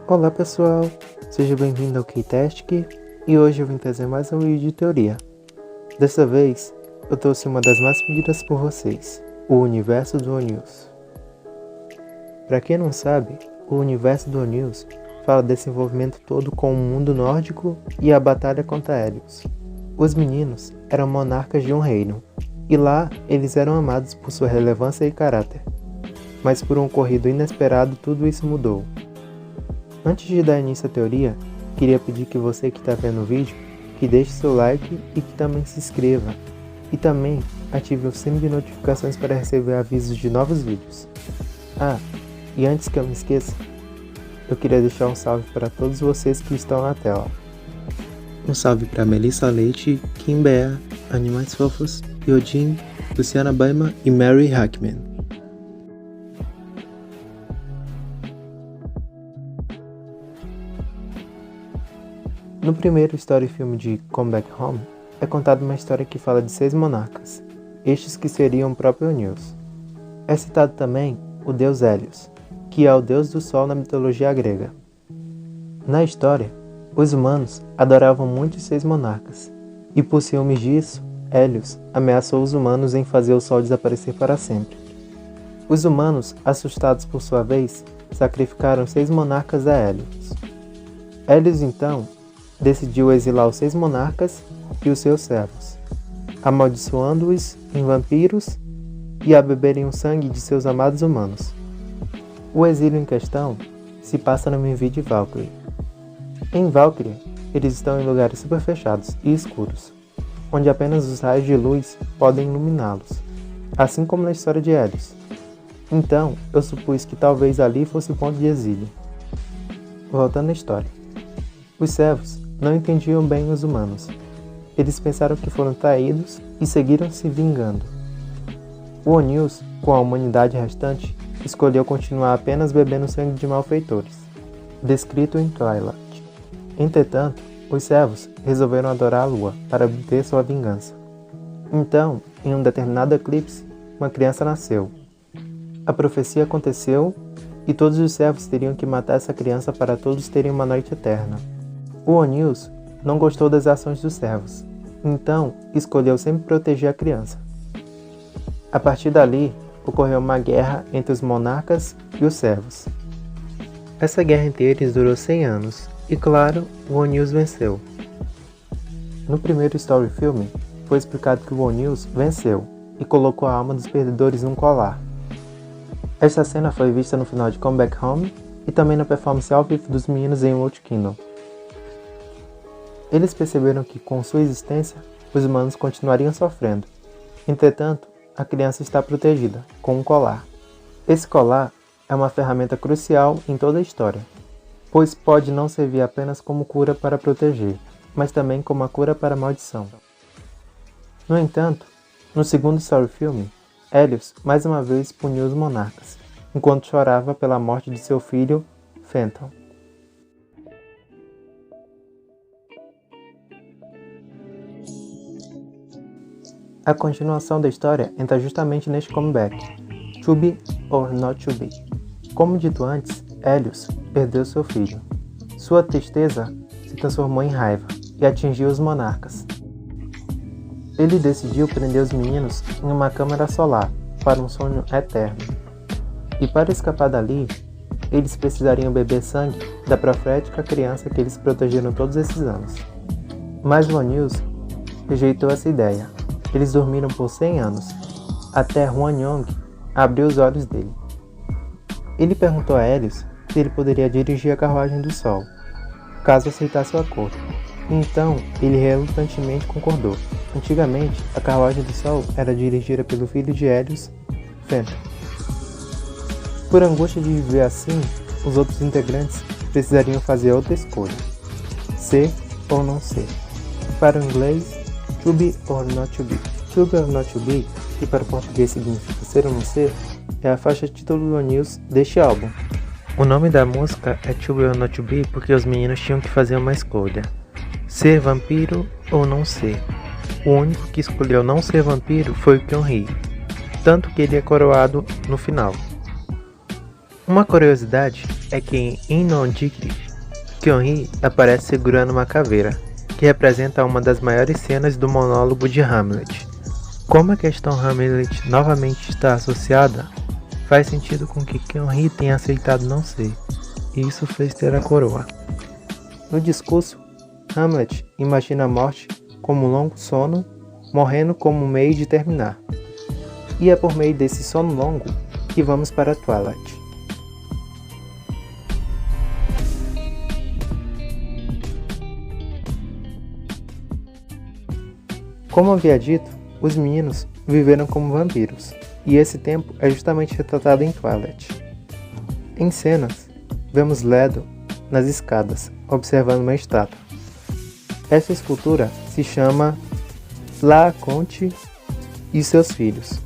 Olá pessoal, seja bem-vindo ao Ktastic e hoje eu vim trazer mais um vídeo de teoria. Dessa vez, eu trouxe uma das mais pedidas por vocês, o universo do ONews. Para quem não sabe, o universo do ONews fala desse envolvimento todo com o mundo nórdico e a batalha contra Hélios. Os meninos eram monarcas de um reino, e lá eles eram amados por sua relevância e caráter. Mas por um ocorrido inesperado tudo isso mudou. Antes de dar início à teoria, queria pedir que você que está vendo o vídeo, que deixe seu like e que também se inscreva. E também ative o sino de notificações para receber avisos de novos vídeos. E antes que eu me esqueça, eu queria deixar um salve para todos vocês que estão na tela. Um salve para Melissa Leite, Kim Bea, Animais Fofos, Yodin, Luciana Baima e Mary Hackman. No primeiro story filme de Come Back Home, é contada uma história que fala de 6 monarcas, estes que seriam o próprio ONews. É citado também o deus Hélios, que é o deus do sol na mitologia grega. Na história, os humanos adoravam muito os 6 monarcas, e por ciúmes disso, Hélios ameaçou os humanos em fazer o sol desaparecer para sempre. Os humanos, assustados por sua vez, sacrificaram 6 monarcas a Hélios. Hélios então decidiu exilar os 6 monarcas e os seus servos, amaldiçoando-os em vampiros e a beberem o sangue de seus amados humanos. O exílio em questão se passa no Menvi de Valkyrie. Em Valkyrie, eles estão em lugares super fechados e escuros, onde apenas os raios de luz podem iluminá-los, assim como na história de Hélios. Então, eu supus que talvez ali fosse o ponto de exílio. Voltando à história. Os servos não entendiam bem os humanos. Eles pensaram que foram traídos e seguiram se vingando. O ONews, com a humanidade restante, escolheu continuar apenas bebendo sangue de malfeitores, descrito em Twilight. Entretanto, os servos resolveram adorar a lua para obter sua vingança. Então, em um determinado eclipse, uma criança nasceu. A profecia aconteceu e todos os servos teriam que matar essa criança para todos terem uma noite eterna. O ONews não gostou das ações dos servos, então escolheu sempre proteger a criança. A partir dali, ocorreu uma guerra entre os monarcas e os servos. Essa guerra entre eles durou 100 anos, e claro, o ONews venceu. No primeiro story filme, foi explicado que o ONews venceu e colocou a alma dos perdedores num colar. Esta cena foi vista no final de Come Back Home e também na performance ao vivo dos meninos em Old Kingdom. Eles perceberam que, com sua existência, os humanos continuariam sofrendo. Entretanto, a criança está protegida, com um colar. Esse colar é uma ferramenta crucial em toda a história, pois pode não servir apenas como cura para proteger, mas também como a cura para a maldição. No entanto, no segundo story filme, Hélios mais uma vez puniu os monarcas, enquanto chorava pela morte de seu filho, Fenton. A continuação da história entra justamente neste comeback, To Be or Not To Be. Como dito antes, Hélios perdeu seu filho. Sua tristeza se transformou em raiva e atingiu os monarcas. Ele decidiu prender os meninos em uma câmara solar para um sonho eterno. E para escapar dali, eles precisariam beber sangue da profética criança que eles protegeram todos esses anos. Mas o ONews rejeitou essa ideia. Eles dormiram por 100 anos, até Huan Yong abriu os olhos dele. Ele perguntou a Hélios se ele poderia dirigir a carruagem do sol, caso aceitasse o acordo. Então, ele relutantemente concordou. Antigamente, a carruagem do sol era dirigida pelo filho de Hélios, Fenton. Por angústia de viver assim, os outros integrantes precisariam fazer outra escolha: ser ou não ser. Para o inglês, To Be or Not To Be. To Be or Not To Be, que para o português significa ser ou não ser, é a faixa título do ONews deste álbum. O nome da música é To Be or Not To Be porque os meninos tinham que fazer uma escolha: ser vampiro ou não ser. O único que escolheu não ser vampiro foi o Kyung-hee, tanto que ele é coroado no final. Uma curiosidade é que em Non-Digri, Kyung-hee aparece segurando uma caveira, que representa uma das maiores cenas do monólogo de Hamlet. Como a questão Hamlet novamente está associada, faz sentido com que Kyung-hee tenha aceitado não ser, e isso fez ter a coroa. No discurso, Hamlet imagina a morte como um longo sono, morrendo como um meio de terminar. E é por meio desse sono longo que vamos para Twilight. Como havia dito, os meninos viveram como vampiros, e esse tempo é justamente retratado em Twilight. Em cenas, vemos Leto nas escadas, observando uma estátua. Essa escultura se chama Laocoonte e seus filhos.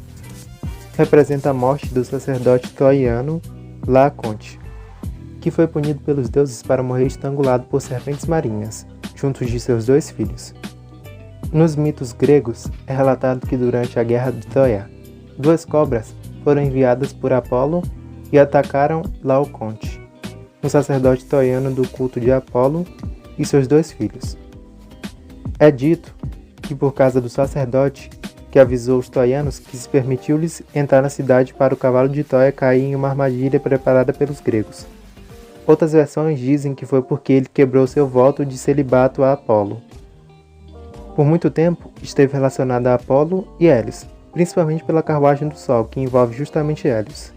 Representa a morte do sacerdote troiano Laocoonte, que foi punido pelos deuses para morrer estrangulado por serpentes marinhas, junto de seus 2 filhos. Nos mitos gregos, é relatado que durante a Guerra de Troia, 2 cobras foram enviadas por Apolo e atacaram Laocoonte, um sacerdote troiano do culto de Apolo, e seus 2 filhos. É dito que por causa do sacerdote que avisou os troianos que se permitiu-lhes entrar na cidade para o cavalo de Troia cair em uma armadilha preparada pelos gregos. Outras versões dizem que foi porque ele quebrou seu voto de celibato a Apolo. Por muito tempo, esteve relacionado a Apolo e Hélios, principalmente pela carruagem do Sol, que envolve justamente Hélios.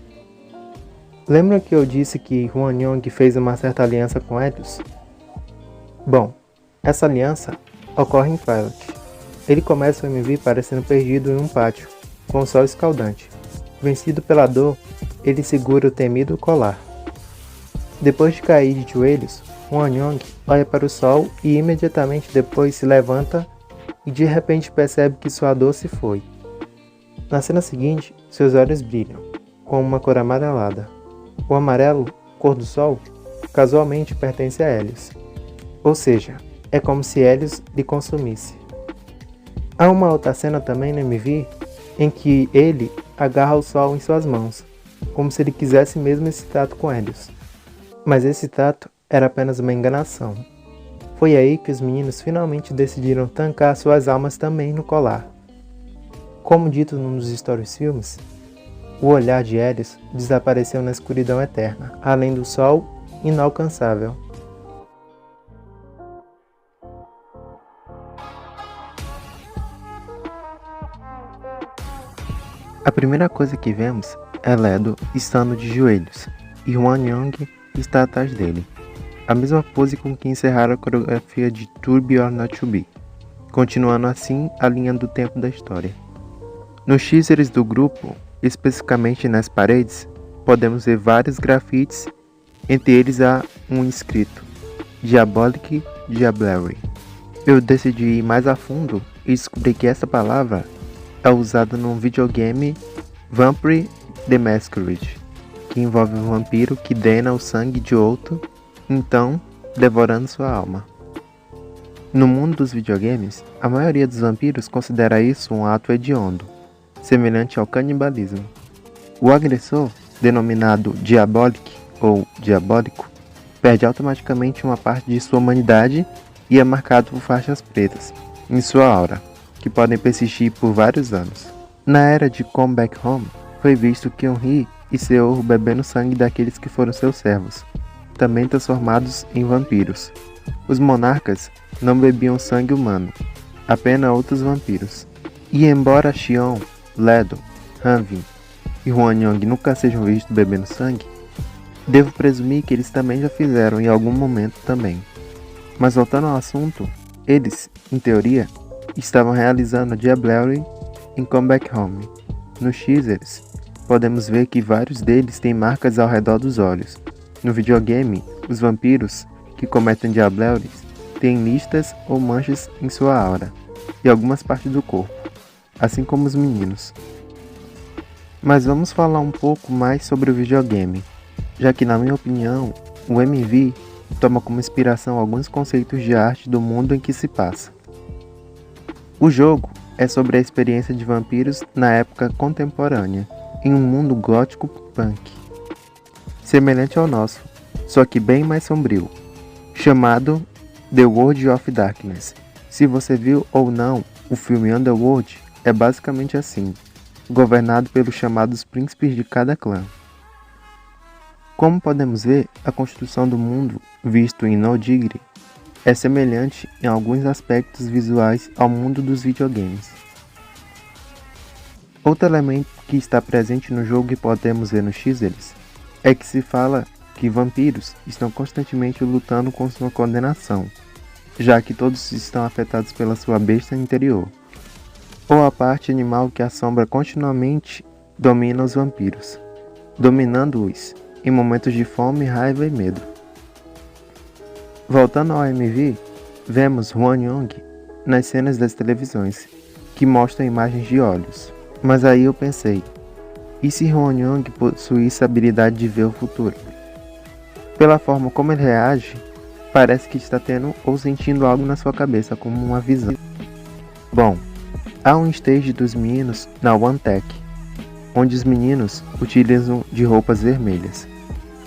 Lembra que eu disse que Hwang Yong fez uma certa aliança com Hélios? Bom, essa aliança ocorre em Twilight. Ele começa o MV parecendo perdido em um pátio, com o sol escaldante. Vencido pela dor, ele segura o temido colar. Depois de cair de joelhos, Hwang Yong olha para o sol e imediatamente depois se levanta e de repente percebe que sua dor se foi. Na cena seguinte, seus olhos brilham, com uma cor amarelada. O amarelo, cor do sol, casualmente pertence a Hélios. Ou seja, é como se Hélios lhe consumisse. Há uma outra cena também no MV em que ele agarra o sol em suas mãos, como se ele quisesse mesmo esse trato com Hélios. Mas esse trato era apenas uma enganação. Foi aí que os meninos finalmente decidiram tancar suas almas também no colar. Como dito num dos stories filmes, o olhar de Hélios desapareceu na escuridão eterna, além do sol inalcançável. A primeira coisa que vemos é Leto estando de joelhos, e Hwang Yong está atrás dele. A mesma pose com que encerraram a coreografia de To Be or Not To Be, continuando assim a linha do tempo da história. Nos teasers do grupo, especificamente nas paredes, podemos ver vários grafites, entre eles há um escrito Diabolic Diablerie. Eu decidi ir mais a fundo e descobri que essa palavra é usada num videogame Vampire the Masquerade, que envolve um vampiro que drena o sangue de outro, então devorando sua alma. No mundo dos videogames, a maioria dos vampiros considera isso um ato hediondo, semelhante ao canibalismo. O agressor, denominado Diabolic ou Diabólico, perde automaticamente uma parte de sua humanidade e é marcado por faixas pretas em sua aura, que podem persistir por vários anos. Na era de Come Back Home, foi visto Kyung-hee e Seol bebendo sangue daqueles que foram seus servos, também transformados em vampiros. Os monarcas não bebiam sangue humano, apenas outros vampiros. E embora Xion, Leto, Hanvin e Hwang Yong nunca sejam vistos bebendo sangue, devo presumir que eles também já fizeram em algum momento também. Mas voltando ao assunto, eles, em teoria, estavam realizando a Diablerie em Come Back Home. Nos teasers, podemos ver que vários deles têm marcas ao redor dos olhos. No videogame, os vampiros que cometem Diableries têm listas ou manchas em sua aura e algumas partes do corpo, assim como os meninos. Mas vamos falar um pouco mais sobre o videogame, já que na minha opinião, o MV toma como inspiração alguns conceitos de arte do mundo em que se passa. O jogo é sobre a experiência de vampiros na época contemporânea, em um mundo gótico punk. semelhante ao nosso, só que bem mais sombrio, chamado The World of Darkness. Se você viu ou não o filme Underworld, é basicamente assim, governado pelos chamados príncipes de cada clã. Como podemos ver, a construção do mundo visto em No Diggity é semelhante em alguns aspectos visuais ao mundo dos videogames. Outro elemento que está presente no jogo e podemos ver nos teasers é que se fala que vampiros estão constantemente lutando com sua condenação, já que todos estão afetados pela sua besta interior, ou a parte animal que assombra continuamente domina os vampiros, dominando-os em momentos de fome, raiva e medo. Voltando ao MV, vemos Huan Yong nas cenas das televisões, que mostram imagens de olhos. Mas aí eu pensei, e se Huan Yong possuísse a habilidade de ver o futuro? Pela forma como ele reage, parece que está tendo ou sentindo algo na sua cabeça, como uma visão. Bom, há um stage dos meninos na One Tech, onde os meninos utilizam de roupas vermelhas.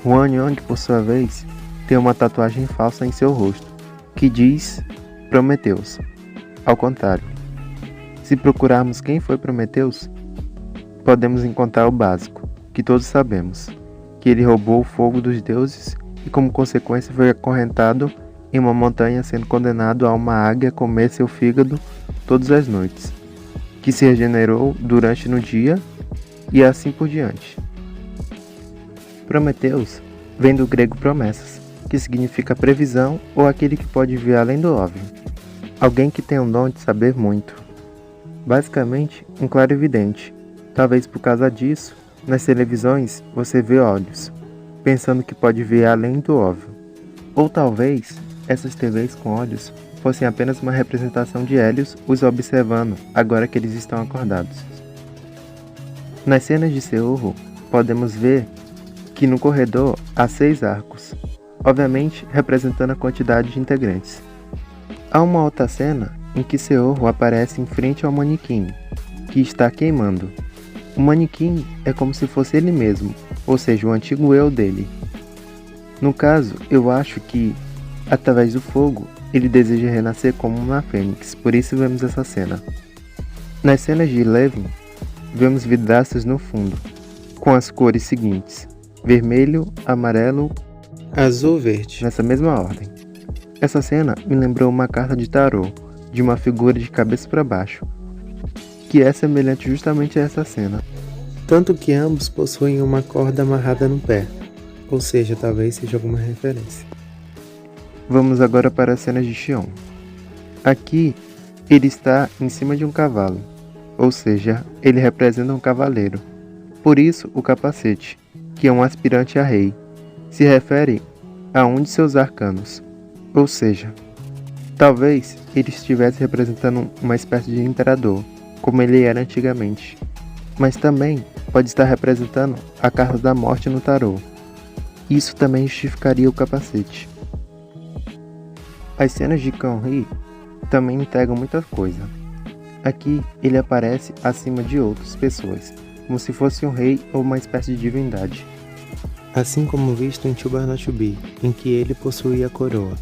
Huan Yong, por sua vez, tem uma tatuagem falsa em seu rosto, que diz Prometheus. Ao contrário, se procurarmos quem foi Prometheus, podemos encontrar o básico, que todos sabemos, que ele roubou o fogo dos deuses e como consequência foi acorrentado em uma montanha sendo condenado a uma águia comer seu fígado todas as noites, que se regenerou durante no dia e assim por diante. Prometheus vem do grego promessas, que significa previsão ou aquele que pode ver além do óbvio, alguém que tem o dom de saber muito. Basicamente, um clarividente. Talvez por causa disso, nas televisões você vê olhos, pensando que pode ver além do óbvio. Ou talvez essas TVs com olhos fossem apenas uma representação de Hélios os observando agora que eles estão acordados. Nas cenas de Seorro, podemos ver que no corredor há 6 arcos, obviamente representando a quantidade de integrantes. Há uma outra cena em que Seorro aparece em frente ao manequim, que está queimando. O manequim é como se fosse ele mesmo, ou seja, o antigo eu dele. No caso, eu acho que, através do fogo, ele deseja renascer como uma fênix, por isso vemos essa cena. Nas cenas de Eleven, vemos vidraças no fundo, com as cores seguintes: vermelho, amarelo, azul, verde, nessa mesma ordem. Essa cena me lembrou uma carta de tarô, de uma figura de cabeça para baixo, que é semelhante justamente a essa cena. Tanto que ambos possuem uma corda amarrada no pé, ou seja, talvez seja alguma referência. Vamos agora para as cenas de Xion. Aqui, ele está em cima de um cavalo, ou seja, ele representa um cavaleiro. Por isso, o capacete, que é um aspirante a rei, se refere a um de seus arcanos, ou seja, talvez ele estivesse representando uma espécie de imperador, como ele era antigamente, mas também pode estar representando a carta da morte no tarô. Isso também justificaria o capacete. As cenas de Kang-hee também entregam muita coisa. Aqui ele aparece acima de outras pessoas, como se fosse um rei ou uma espécie de divindade. Assim como visto em To Be or Not To Be, em que ele possuía a coroa.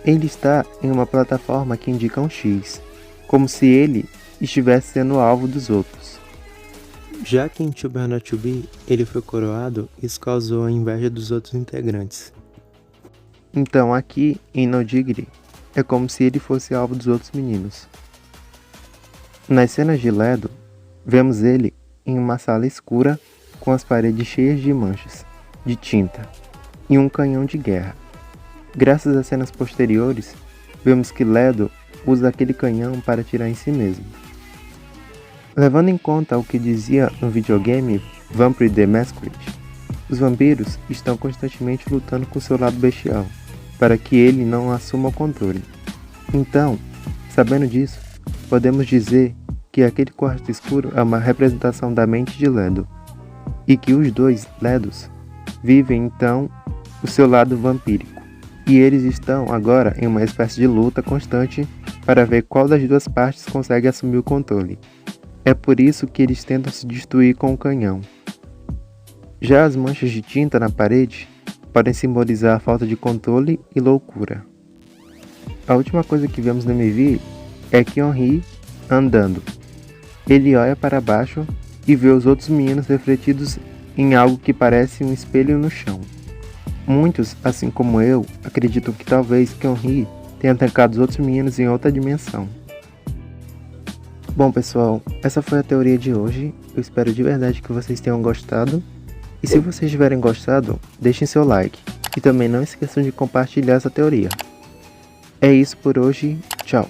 Ele está em uma plataforma que indica um X, como se ele estivesse sendo alvo dos outros. Já que em To Be or Not To Be ele foi coroado, isso causou a inveja dos outros integrantes. Então aqui, em No Diggity, é como se ele fosse alvo dos outros meninos. Nas cenas de Ledo, vemos ele em uma sala escura com as paredes cheias de manchas de tinta e um canhão de guerra. Graças às cenas posteriores, vemos que Ledo usa aquele canhão para atirar em si mesmo. Levando em conta o que dizia no videogame Vampire the Masquerade, os vampiros estão constantemente lutando com seu lado bestial, para que ele não assuma o controle. Então, sabendo disso, podemos dizer que aquele quarto escuro é uma representação da mente de Ledo, e que os dois Ledos vivem então o seu lado vampírico, e eles estão agora em uma espécie de luta constante para ver qual das duas partes consegue assumir o controle. É por isso que eles tentam se destruir com o canhão. Já as manchas de tinta na parede podem simbolizar a falta de controle e loucura. A última coisa que vemos no MV é Kyung-hee andando. Ele olha para baixo e vê os outros meninos refletidos em algo que parece um espelho no chão. Muitos, assim como eu, acreditam que talvez Kyung-hee tenha trancado os outros meninos em outra dimensão. Bom pessoal, essa foi a teoria de hoje. Eu espero de verdade que vocês tenham gostado. E se vocês tiverem gostado, deixem seu like. E também não esqueçam de compartilhar essa teoria. É isso por hoje, tchau!